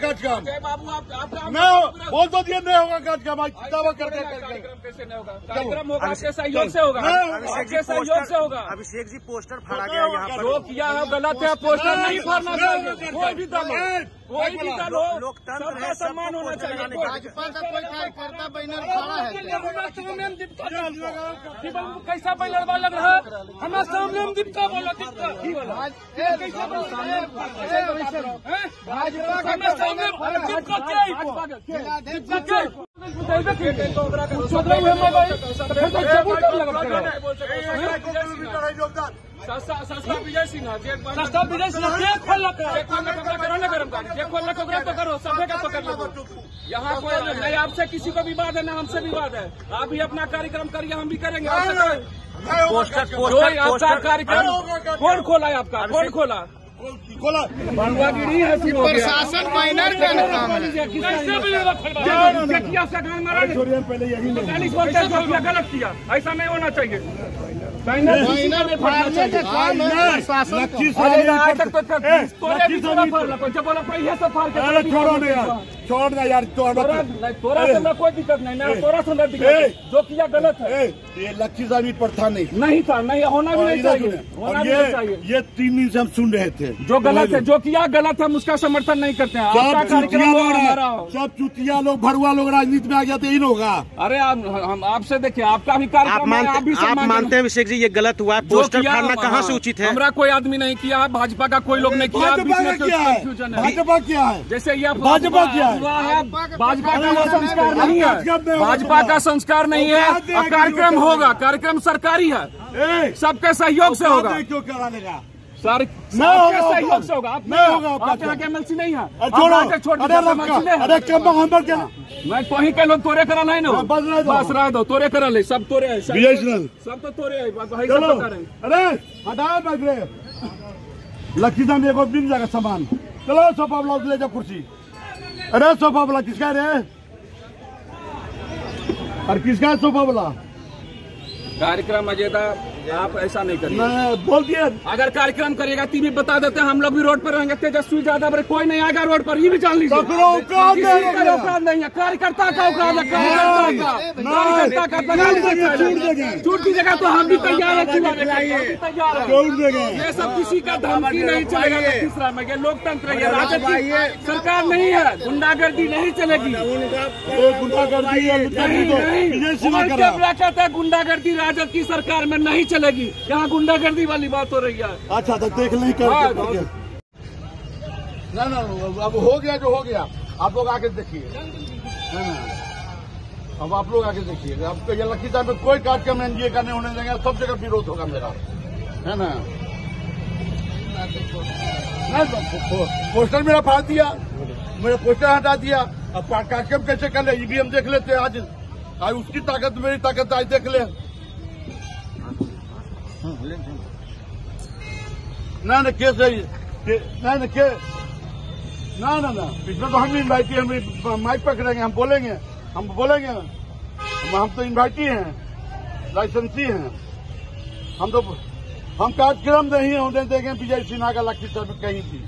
कार्यक्रम? बाबू आप नहीं बोल तो दिया नहीं होगा कार्यक्रम, दावा करके कार्यक्रम कैसे नहीं होगा? कार्यक्रम होगा आपके सहयोग से होगा, आपके सहयोग से होगा। अभिषेक जी पोस्टर फाड़ा गया यहाँ पर, जो किया है गलत है, पोस्टर नहीं फाड़ना चाहिए। कोई भी दल हो, सबका सम्मान होना चाहिए। भाजपा का कोई कार्यकर्ता बैनर खड़ा है कैसा बैनर वाला लग रहा है? हमारे सामने हम दीपका बोला, दीपका सस्ता विजय सिंह करो, सभे का पकड़ लो। यहाँ कोई नहीं, आपसे किसी को विवाद है ना हमसे विवाद है। आप भी अपना कार्यक्रम करिए, हम भी करेंगे। आपका कार्यक्रम कौन खोला है? आपका कौन खोला? बंदवागिरी है, प्रशासन बैनर का काम है। गलत किया, ऐसा नहीं होना चाहिए। बैनर फाड़ने का काम है प्रशासन छोड़ दे यार, तोरा से कोई दिक्कत नहीं, तोरा से दिक्कत जो किया गलत है। ये लक्ष्मी साहब प्रथा नहीं था, नहीं होना भी नहीं चाहिए, होना भी नहीं चाहिए। ये 3 दिन से हम सुन रहे थे, जो गलत है, जो किया गलत है, हम उसका समर्थन नहीं करते हैं। सब चुतिया लोग, भरुआ लोग राजनीति में आ गया तो इन होगा। अरे हम आपसे देखिए, आपका भी कार्यक्रम आप मानते हैं अभिषेक जी ये गलत हुआ है? पोस्टर फाड़ना कहाँ से उचित है? हमारा कोई आदमी नहीं किया, भाजपा का कोई लोग नहीं किया। भाजपा क्या है? जैसे ये भाजपा क्या है? भाजपा का वो संस्कार नहीं है, भाजपा का संस्कार नहीं है। कार्यक्रम होगा, कार्यक्रम सरकारी है, सबके सहयोग से होगा। क्यों कराने का सर, सबके सहयोग से होगा। नहीं होगा, आपके यहाँ MLC नहीं है। मैं कहीं के लोग तोरे करा नहीं ना, बस रह दो, तोरे करा ले, सब तोरे है, सब तो तोरे है। अरे हटाओ बैठे, लक्ष्मी साहब एक दिन जाएगा सामान। चलो सोफा ब्लाउज ले जाओ, कुर्सी। अरे सोफा वाला किसका रे? और किसका है सोफा वाला? कार्यक्रम मजेदार, आप ऐसा नहीं करिए। बोल दिए, अगर कार्यक्रम करेगा टीवी बता देते हैं, हम लोग भी रोड पर रहेंगे। तेजस्वी यादव कोई नहीं आएगा रोड पर, ये भी जान लीजिए। औकात नहीं है, कार्यकर्ता का औकात है, कार्यकर्ता का छूट दीजिएगा तो हम भी तैयार है। ये सब किसी का धमकी नहीं चलेगा। तीसरा में ये लोकतंत्र है, राजनीति सरकार नहीं है, गुंडागर्दी नहीं चलेगी। कहता है गुंडागर्दी राजद की सरकार में नहीं चलेगी, यहाँ गुंडागर्दी वाली बात हो रही है। अच्छा तो देख नहीं कर ना, अब हो गया जो हो गया, आप लोग आके देखिए। अब आप लोग आके देखिए, अब ये लखी साहब में कोई कार्यक्रम एनडीए का नहीं होने देंगे, सब जगह विरोध होगा मेरा, है ना। पोस्टर मेरा फाड़ दिया, मेरा पोस्टर हटा दिया। अब कार्यक्रम कैसे कर ले, ईवीएम देख लेते आज उसकी ताकत मेरी ताकत आज देख ले। ना केस है, ना इसमें तो हम इन्वाइटी, हम माइक पकड़ेंगे, हम बोलेंगे, हम तो इन्वाइटी हैं, लाइसेंसी हैं। हम कार्यक्रम नहीं होने देंगे विजय सिन्हा का लक्ष्मी साहब कहीं भी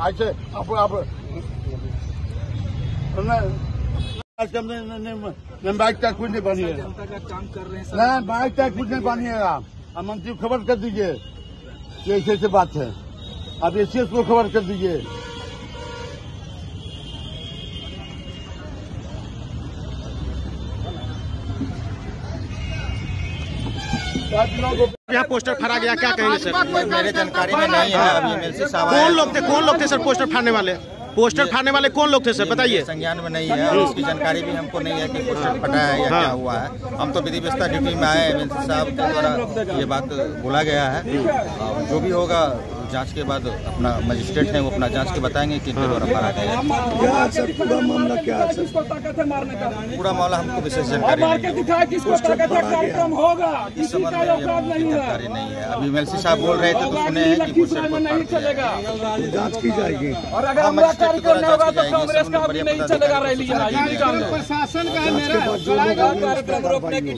ऐसे। बाइक तक कुछ नहीं बनिएगा, बाइक तक कुछ नहीं बनिएगा। अब मंत्री को खबर कर दीजिए कि ऐसे बात है, अब एसीएस को खबर कर दीजिए। यहाँ पोस्टर फाड़ा गया, क्या कहेंगे सर? मेरे जानकारी में नहीं है। अभी MLC साहब कौन लोग थे सर पोस्टर फाड़ने वाले? पोस्टर फाड़ने वाले कौन लोग थे सर, बताइए। संज्ञान में नहीं है, उसकी जानकारी भी हमको नहीं है कि पोस्टर फटा है या क्या हुआ है। हम तो विधि व्यवस्था ड्यूटी में आए, MLC साहब के द्वारा ये बात बोला गया है। जो भी होगा जांच के बाद अपना मजिस्ट्रेट है वो अपना जांच के बताएंगे कि इनके द्वारा मारा गया। पूरा मामला क्या है? पूरा मामला हमको विशेष जानकारी नहीं है, इस संबंध में जानकारी नहीं है। अभी MLC साहब बोल रहे थे तो सुने हैं कि जांच की जाएगी और अगर मजिस्ट्रेट के द्वारा जांच की जाएगी। कांग्रेस का भी नहीं चलेगा रैली, प्रशासन का कार्यक्रम रोकने की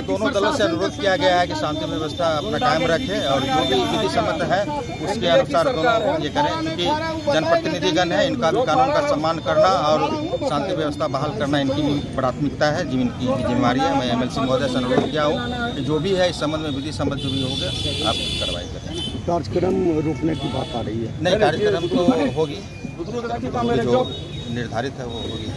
दोनों दलों से अनुरोध किया गया है कि शांति व्यवस्था अपना कायम रखे और जो भी विधि सम्मत है उसके अनुसार दोनों ये करें, क्योंकि जनप्रतिनिधिगण है, इनका भी कानून का सम्मान करना और शांति व्यवस्था बहाल करना इनकी भी प्राथमिकता है, इनकी जिम्मेवारी है। मैं MLC महोदय से अनुरोध किया हूँ कि जो भी है इस संबंध में विधि सम्मत जो भी हो गया आप कार्रवाई करें। कार्यक्रम रोकने की बात आ रही है? नहीं, कार्यक्रम तो होगी, जो निर्धारित है वो होगी।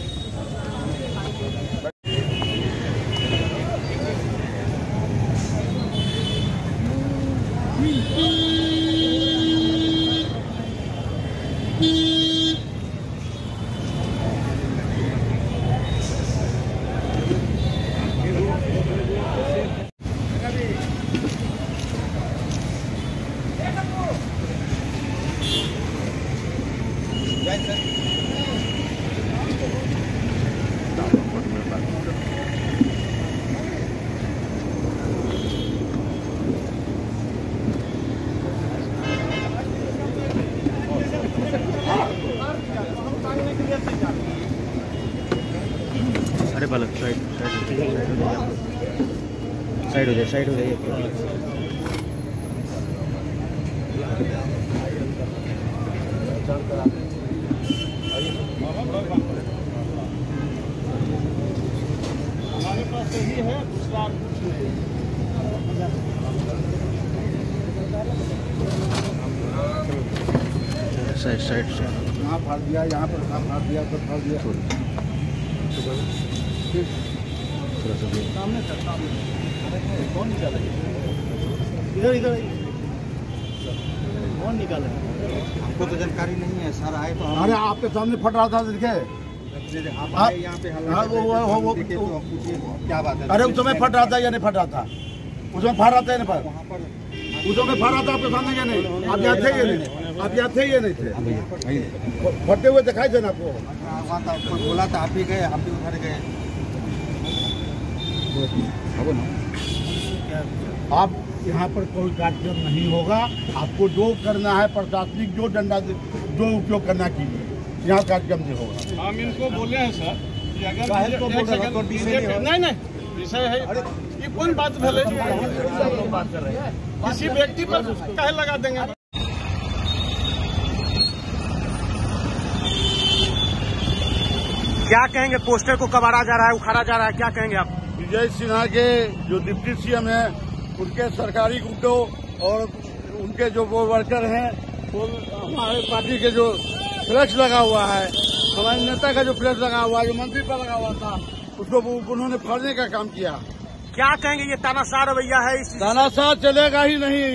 अरे बालक साइड हो जाइए। हमारे पास यही है, दूसरा साइड से यहाँ फाड़ दिया, यहाँ पर फाड़ दिया, तो फाड़ दिया। थोड़ा सा सामने कौन निकाला? इधर कौन निकाला? हमको तो जानकारी नहीं है सर, आए तो अरे आपके सामने फट रहा था, देखे? आप आए यहाँ पे वो क्या बात है? अरे उस समय फट रहा था या नहीं फट रहा था? उसमें फाड़ रहा था या नहीं? उसमें फाड़ रहा था आपके सामने या नहीं? आप यहाँ थे या नहीं? आप यहाँ थे या नहीं थे? फटते हुए दिखाई देना आपको? वहाँ था, कोई बोला था, आप भी गए, हम भी उधर गए। आप यहाँ पर कोई कार्यक्रम नहीं होगा, आपको जो करना है प्रशासनिक जो डंडा जो उपयोग करना कीजिए, यहाँ कार्यक्रम नहीं होगा। हम इनको बोले हैं सर कि अगर नहीं विषय है, ये कौन बात भले बात कर रहे हैं, किसी व्यक्ति पर कहे लगा देंगे। क्या कहेंगे? पोस्टर को कबाड़ा जा रहा है, उखाड़ा जा रहा है, क्या कहेंगे आप? विजय सिन्हा के जो डिप्टी CM है, उनके सरकारी गुंडों और उनके जो वो वर्कर हैं, वो हमारे पार्टी के जो फ्लैक्स लगा हुआ है, हमारे नेता का जो फ्लैक्स लगा हुआ है, जो मंत्री पर लगा हुआ था, उसको उन्होंने फाड़ने का काम किया। क्या कहेंगे? ये तानाशाह रवैया है इस तानाशाह चलेगा ही नहीं।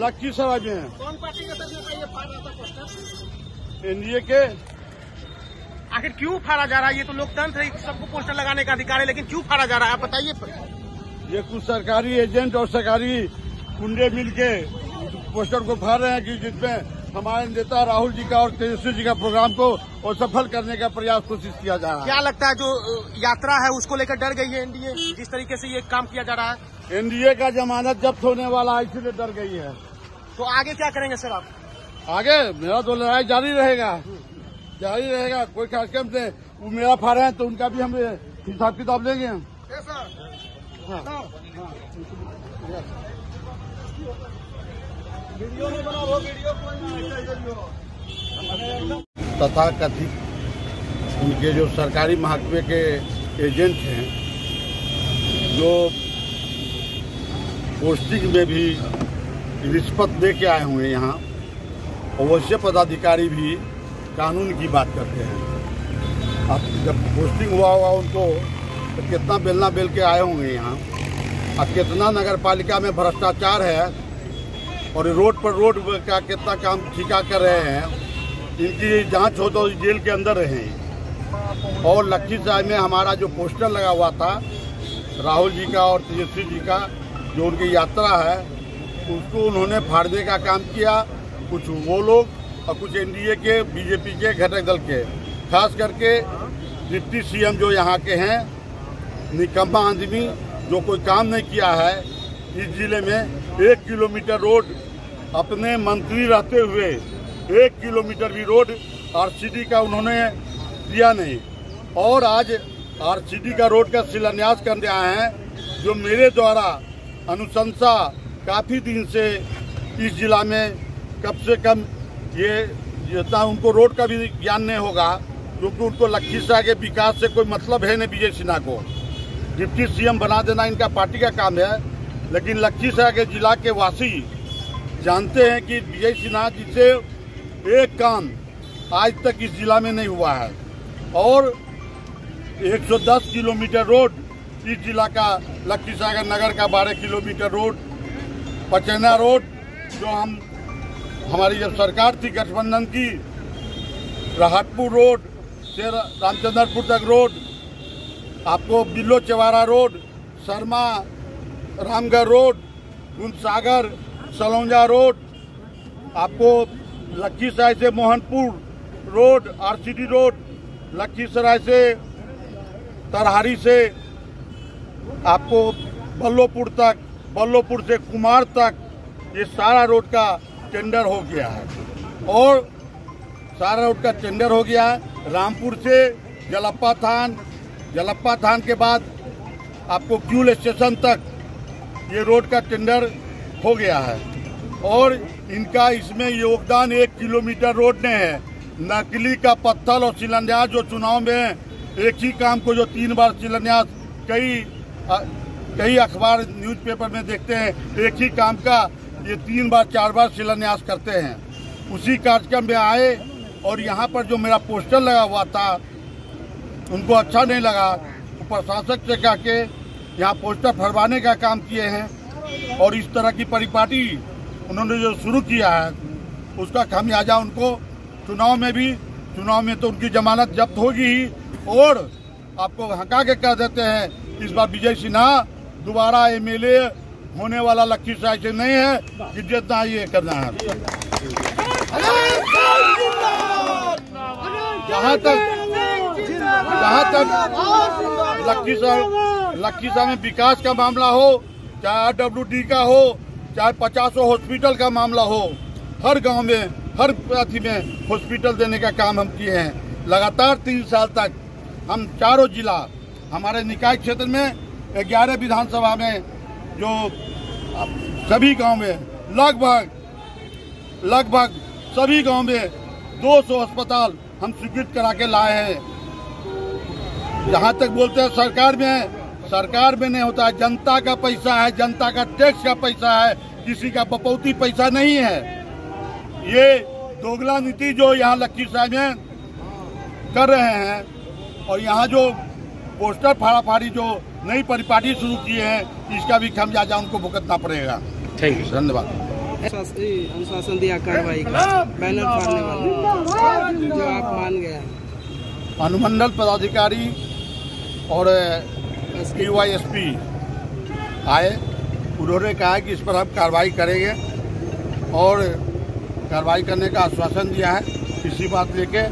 लखीसराय में कौन पार्टी के नेता ये फाड़ रहा था पोस्टर? NDA के। आखिर क्यों फाड़ा जा रहा है? ये तो लोकतंत्र है, सबको पोस्टर लगाने का अधिकार है, लेकिन क्यों फाड़ा जा रहा है आप बताइए। ये कुछ सरकारी एजेंट और सरकारी गुंडे मिलके पोस्टर को फाड़ रहे हैं कि जिसमें हमारे नेता राहुल जी का और तेजस्वी जी का प्रोग्राम को और सफल करने का प्रयास कोशिश किया जा रहा है। क्या लगता है जो यात्रा है उसको लेकर डर गई है NDA, जिस तरीके से ये काम किया जा रहा है? NDA का जमानत जब्त होने वाला है, इसीलिए डर गई है। तो आगे क्या करेंगे सर आप? आगे मेरा तो लड़ाई जारी रहेगा। कोई कार्यक्रम से वो मेरा फाड़ है तो उनका भी हम हिसाब किताब लेंगे। तथा कथित उनके जो सरकारी महकमे के एजेंट हैं, जो पोस्टिंग में भी रिश्वत दे के आए हुए यहाँ, अवश्य पदाधिकारी भी कानून की बात करते हैं। अब जब पोस्टिंग हुआ होगा उनको तो कितना बेलना बेल के आए होंगे यहाँ, और कितना नगर पालिका में भ्रष्टाचार है और रोड पर रोड का कितना काम ठिका कर रहे हैं। इनकी जांच हो तो जेल के अंदर रहें। और लखीसराय में हमारा जो पोस्टर लगा हुआ था राहुल जी का और तेजस्वी जी का, जो उनकी यात्रा है, उसको उन्होंने फाड़ने का काम किया। कुछ वो लोग और कुछ NDA के BJP के घटक दल के, खास करके डिप्टी CM जो यहाँ के हैं, निकम्मा आदमी जो कोई काम नहीं किया है। इस जिले में 1 किलोमीटर रोड अपने मंत्री रहते हुए 1 किलोमीटर भी रोड RCD का उन्होंने दिया नहीं, और आज RCD का रोड का शिलान्यास करने आए हैं, जो मेरे द्वारा अनुशंसा काफ़ी दिन से इस जिला में कम से कम ये जितना उनको रोड का भी ज्ञान नहीं होगा, क्योंकि उनको लखीसराय के विकास से कोई मतलब है नहीं। विजय सिन्हा को डिप्टी सीएम बना देना इनका पार्टी का काम है, लेकिन लखीसराय के जिला के वासी जानते हैं कि विजय सिन्हा जी से एक काम आज तक इस जिला में नहीं हुआ है। और 110 किलोमीटर रोड इस जिला का, लखीसराय नगर का 12 किलोमीटर रोड, पचैना रोड जो हमारी जब सरकार थी गठबंधन की, राहतपुर रोड से रामचंद्रपुर तक रोड, आपको Billo Chawara road, Sharma Ramgarh road, Gundsagar Salaunja road, आपको लखीसराय से Mohanpur road, RCD road, Lakhisarai से तरहारी से आपको बल्लोपुर तक, बल्लोपुर से कुमार तक, ये सारा रोड का टेंडर हो गया है। और सारा रोड का टेंडर हो गया है। रामपुर से जलप्पा थान, जलप्पा थान के बाद आपको क्यूल स्टेशन तक ये रोड का टेंडर हो गया है। और इनका इसमें योगदान 1 किलोमीटर रोड ने है। नकली का पत्थर और शिलान्यास जो चुनाव में एक ही काम को जो 3 बार शिलान्यास, कई अखबार न्यूज़पेपर में देखते हैं, एक ही काम का ये 3 बार 4 बार शिलान्यास करते हैं। उसी कार्यक्रम में आए और यहाँ पर जो मेरा पोस्टर लगा हुआ था उनको अच्छा नहीं लगा, प्रशासक से कह के यहाँ पोस्टर फरवाने का काम किए हैं। और इस तरह की परिपाटी उन्होंने जो शुरू किया है उसका खामियाजा उनको चुनाव में तो उनकी जमानत जब्त होगी ही। और आपको हका के कह देते हैं इस बार विजय सिन्हा दोबारा एमएलए होने वाला लखीसराय से नहीं है कि जितना ये करना है। जहाँ तक लखीसराय में विकास का मामला हो, चाहे आरडब्ल्यूडी का हो, चाहे 50 हॉस्पिटल का मामला हो, हर गांव में, हर अथी में हॉस्पिटल देने का काम हम किए हैं। लगातार 3 साल तक हम चारों जिला, हमारे निकाय क्षेत्र में 11 विधानसभा में जो सभी गांव में लगभग सभी गांव में 200 अस्पताल हम स्वीकृत करा के लाए हैं। जहां तक बोलते हैं सरकार में नहीं होता है, जनता का पैसा है, जनता का टैक्स का पैसा है, किसी का बपौती पैसा नहीं है। ये दोगला नीति जो यहाँ लखीसराय में कर रहे हैं और यहाँ जो पोस्टर फाड़ाफाड़ी जो नई परिपाटी शुरू किए हैं, इसका भी खामियाजा उनको भुगतना पड़ेगा। थैंक यू, धन्यवाद। अनुशासन दिया कार्रवाई का बैनर फाड़ने वाले जो आप मान गए हैं। अनुमंडल पदाधिकारी और एसपी आए, उन्होंने कहा कि इस पर हम कार्रवाई करेंगे और कार्रवाई करने का आश्वासन दिया है। इसी बात लेके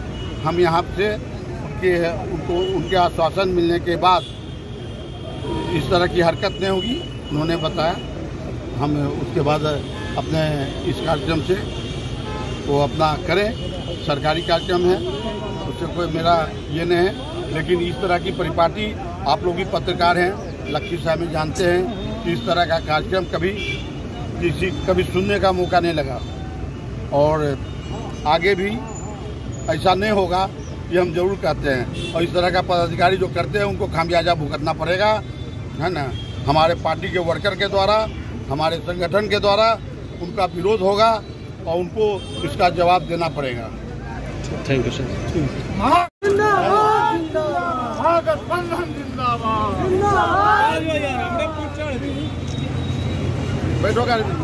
हम यहाँ से उनके आश्वासन मिलने के बाद इस तरह की हरकत नहीं होगी, उन्होंने बताया। हम उसके बाद अपने इस कार्यक्रम से वो अपना करें, सरकारी कार्यक्रम है, उससे कोई मेरा ये नहीं है। लेकिन इस तरह की परिपाटी, आप लोग भी पत्रकार हैं, लखीसराय में जानते हैं कि इस तरह का कार्यक्रम कभी सुनने का मौका नहीं लगा और आगे भी ऐसा नहीं होगा, ये हम जरूर कहते हैं। और इस तरह का पदाधिकारी जो करते हैं उनको खामियाजा भुगतना पड़ेगा, है ना। हमारे पार्टी के वर्कर के द्वारा, हमारे संगठन के द्वारा उनका विरोध होगा और उनको इसका जवाब देना पड़ेगा। Thank you sir. बैठो गाड़ी में।